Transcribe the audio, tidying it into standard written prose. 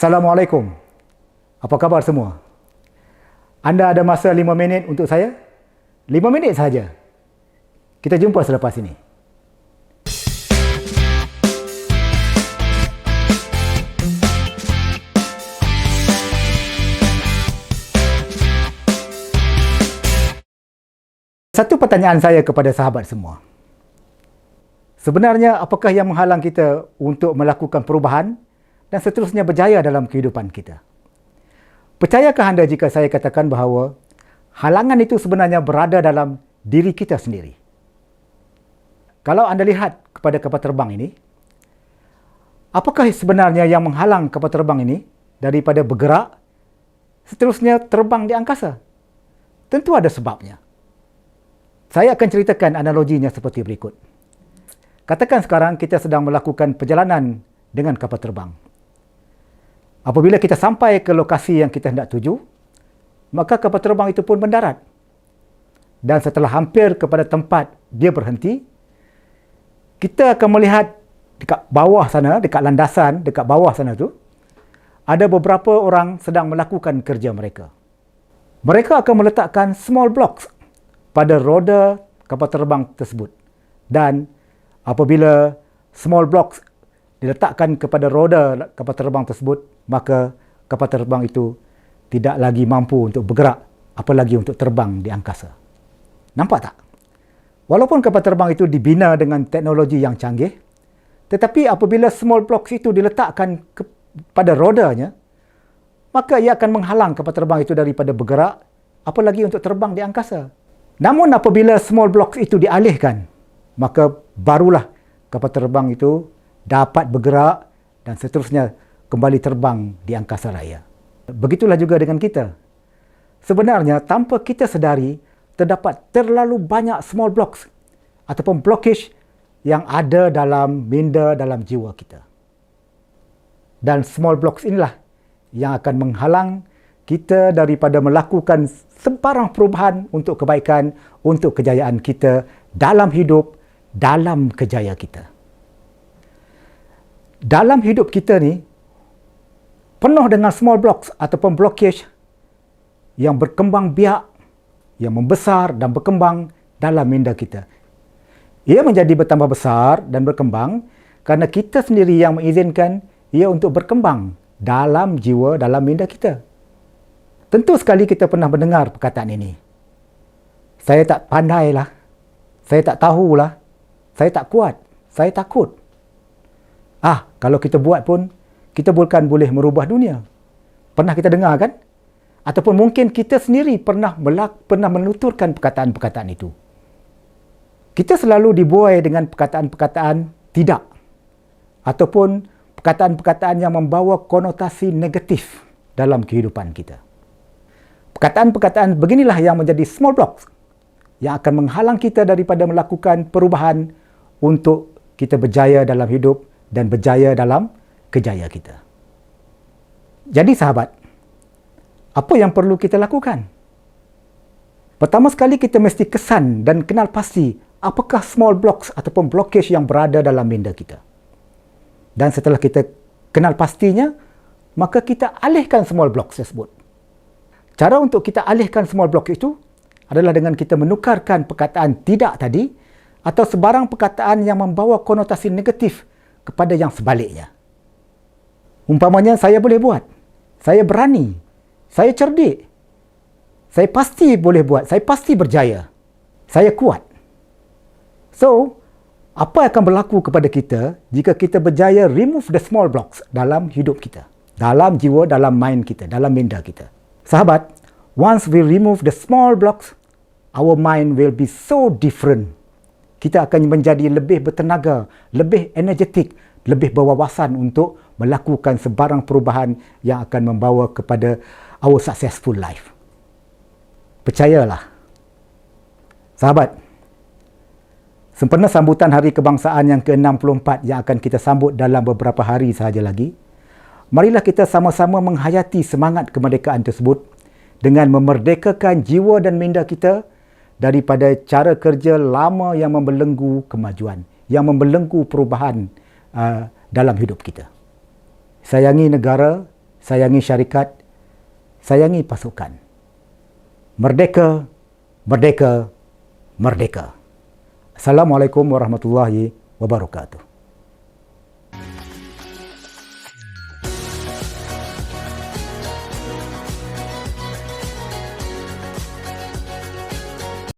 Assalamualaikum. Apa khabar semua? Anda ada masa 5 minit untuk saya? 5 minit sahaja. Kita jumpa selepas ini. Satu pertanyaan saya kepada sahabat semua. Sebenarnya apakah yang menghalang kita untuk melakukan perubahan dan seterusnya berjaya dalam kehidupan kita? Percayakah anda jika saya katakan bahawa halangan itu sebenarnya berada dalam diri kita sendiri? Kalau anda lihat kepada kapal terbang ini, apakah sebenarnya yang menghalang kapal terbang ini daripada bergerak, seterusnya terbang di angkasa? Tentu ada sebabnya. Saya akan ceritakan analoginya seperti berikut. Katakan sekarang kita sedang melakukan perjalanan dengan kapal terbang. Apabila kita sampai ke lokasi yang kita hendak tuju, maka kapal terbang itu pun mendarat. Dan setelah hampir kepada tempat dia berhenti, kita akan melihat dekat bawah sana, dekat landasan, dekat bawah sana tu, ada beberapa orang sedang melakukan kerja mereka. Mereka akan meletakkan small blocks pada roda kapal terbang tersebut. Dan apabila small blocks diletakkan kepada roda kapal terbang tersebut, maka kapal terbang itu tidak lagi mampu untuk bergerak, apalagi untuk terbang di angkasa. Nampak tak? Walaupun kapal terbang itu dibina dengan teknologi yang canggih, tetapi apabila small blocks itu diletakkan pada rodanya, maka ia akan menghalang kapal terbang itu daripada bergerak, apalagi untuk terbang di angkasa. Namun apabila small blocks itu dialihkan, maka barulah kapal terbang itu dapat bergerak dan seterusnya kembali terbang di angkasa raya. Begitulah juga dengan kita. Sebenarnya tanpa kita sedari, terdapat terlalu banyak small blocks ataupun blockage yang ada dalam minda, dalam jiwa kita. Dan small blocks inilah yang akan menghalang kita daripada melakukan sebarang perubahan untuk kebaikan, untuk kejayaan kita dalam hidup, dalam kerjaya kita. Dalam hidup kita ni, penuh dengan small blocks ataupun blockage yang berkembang biak, yang membesar dan berkembang dalam minda kita. Ia menjadi bertambah besar dan berkembang kerana kita sendiri yang mengizinkan ia untuk berkembang dalam jiwa, dalam minda kita. Tentu sekali kita pernah mendengar perkataan ini. Saya tak pandailah, saya tak tahulah, saya tak kuat, saya takut. Kalau kita buat pun, kita bukan boleh merubah dunia. Pernah kita dengar kan? Ataupun mungkin kita sendiri pernah menuturkan perkataan-perkataan itu. Kita selalu dibuai dengan perkataan-perkataan tidak. Ataupun perkataan-perkataan yang membawa konotasi negatif dalam kehidupan kita. Perkataan-perkataan beginilah yang menjadi small blocks yang akan menghalang kita daripada melakukan perubahan untuk kita berjaya dalam hidup dan berjaya dalam kerjaya kita. Jadi sahabat, apa yang perlu kita lakukan? Pertama sekali kita mesti kesan dan kenal pasti apakah small blocks ataupun blockage yang berada dalam minda kita. Dan setelah kita kenal pastinya, maka kita alihkan small blocks tersebut. Cara untuk kita alihkan small block itu adalah dengan kita menukarkan perkataan tidak tadi atau sebarang perkataan yang membawa konotasi negatif kepada yang sebaliknya. Umpamanya, saya boleh buat, saya berani, saya cerdik, saya pasti boleh buat, saya pasti berjaya, saya kuat. So, apa akan berlaku kepada kita jika kita berjaya remove the small blocks dalam hidup kita, dalam jiwa, dalam mind kita, dalam minda kita? Sahabat, once we remove the small blocks, our mind will be so different. Kita akan menjadi lebih bertenaga, lebih energetik, lebih berwawasan untuk melakukan sebarang perubahan yang akan membawa kepada our successful life. Percayalah. Sahabat, sempena sambutan Hari Kebangsaan yang ke-64 yang akan kita sambut dalam beberapa hari sahaja lagi, marilah kita sama-sama menghayati semangat kemerdekaan tersebut dengan memerdekakan jiwa dan minda kita daripada cara kerja lama yang membelenggu kemajuan, yang membelenggu perubahan dalam hidup kita. Sayangi negara, sayangi syarikat, sayangi pasukan. Merdeka, merdeka, merdeka. Assalamualaikum warahmatullahi wabarakatuh.